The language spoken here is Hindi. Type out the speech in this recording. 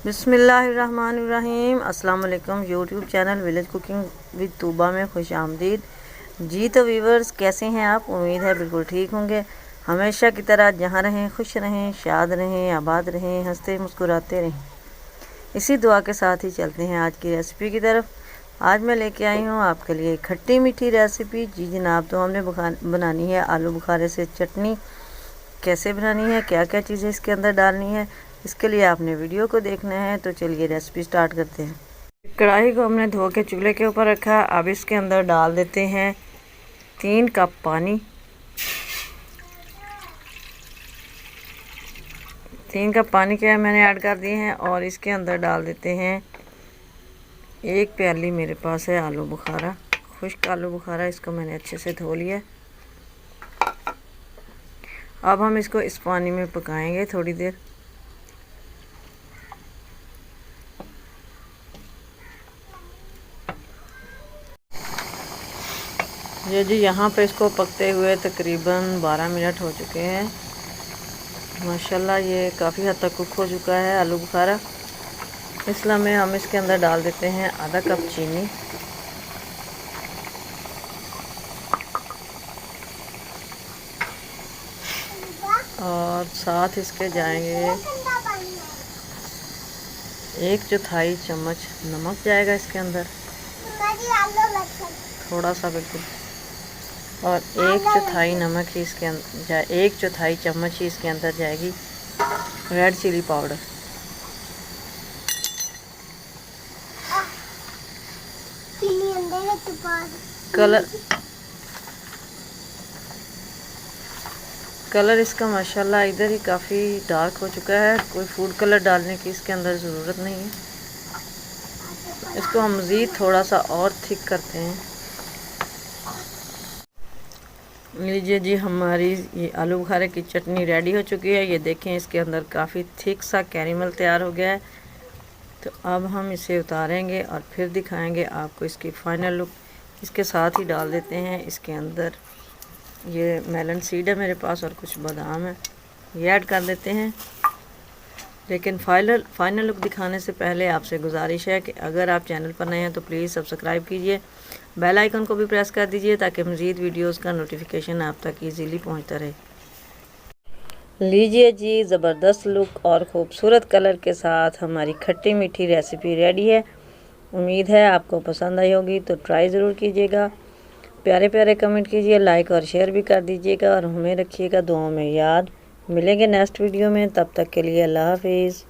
बिस्मिल्लाहिर्रहमानिर्रहीम। अस्सलाम वालेकुम। YouTube channel village cooking with Tuba में खुश आमदीद। जी तो व्यूवर्स, कैसे हैं आप? उम्मीद है बिल्कुल ठीक होंगे। हमेशा की तरह जहाँ रहें खुश रहें, शाद रहें, आबाद रहें, हंसते मुस्कुराते रहें, इसी दुआ के साथ ही चलते हैं आज की रेसिपी की तरफ। आज मैं लेके आई हूँ आपके लिए खट्टी मीठी रेसिपी। जी जनाब, तो हमने बनानी है आलू बुखारे से चटनी। कैसे बनानी है, क्या क्या चीज़ें इसके अंदर डालनी है, इसके लिए आपने वीडियो को देखना है। तो चलिए रेसिपी स्टार्ट करते हैं। कढ़ाई को हमने धो के चूल्हे के ऊपर रखा। अब इसके अंदर डाल देते हैं 3 कप पानी। 3 कप पानी क्या है मैंने ऐड कर दिए हैं। और इसके अंदर डाल देते हैं 1 प्याली मेरे पास है आलू बुखारा, खुश्क आलू बुखारा। इसको मैंने अच्छे से धो लिया। अब हम इसको इस पानी में पकाएंगे थोड़ी देर। ये जी यहाँ पे इसको पकते हुए तकरीबन 12 मिनट हो चुके हैं। माशाल्लाह ये काफ़ी हद तक कुक हो चुका है आलू बुखारा। इसमें हम इसके अंदर डाल देते हैं आधा कप चीनी। और साथ इसके जाएंगे 1/4 चम्मच नमक जाएगा इसके अंदर, थोड़ा सा बिल्कुल। और 1/4 नमक ही इसके अंदर 1/4 चम्मच ही इसके अंदर जाएगी रेड चिली पाउडर। कलर इसका माशाल्लाह इधर ही काफ़ी डार्क हो चुका है। कोई फूड कलर डालने की इसके अंदर ज़रूरत नहीं है। इसको हम मज़ीद थोड़ा सा और थिक करते हैं। लीजिए जी, हमारी ये आलू बुखारे की चटनी रेडी हो चुकी है। ये देखें, इसके अंदर काफ़ी थिक सा कैरेमल तैयार हो गया है। तो अब हम इसे उतारेंगे और फिर दिखाएंगे आपको इसकी फ़ाइनल लुक। इसके साथ ही डाल देते हैं इसके अंदर ये मेलन सीड है मेरे पास और कुछ बादाम है, ये ऐड कर देते हैं। लेकिन फाइनल लुक दिखाने से पहले आपसे गुजारिश है कि अगर आप चैनल पर नए हैं तो प्लीज़ सब्सक्राइब कीजिए, बेल आइकन को भी प्रेस कर दीजिए ताकि मज़ीद वीडियोस का नोटिफिकेशन आप तक ईजीली पहुंचता रहे। लीजिए जी, ज़बरदस्त लुक और ख़ूबसूरत कलर के साथ हमारी खट्टी मीठी रेसिपी रेडी है। उम्मीद है आपको पसंद आई होगी, तो ट्राई ज़रूर कीजिएगा। प्यारे प्यारे कमेंट कीजिए, लाइक और शेयर भी कर दीजिएगा और हमें रखिएगा दुआओं में याद। मिलेंगे नेक्स्ट वीडियो में, तब तक के लिए अल्लाह हाफिज़।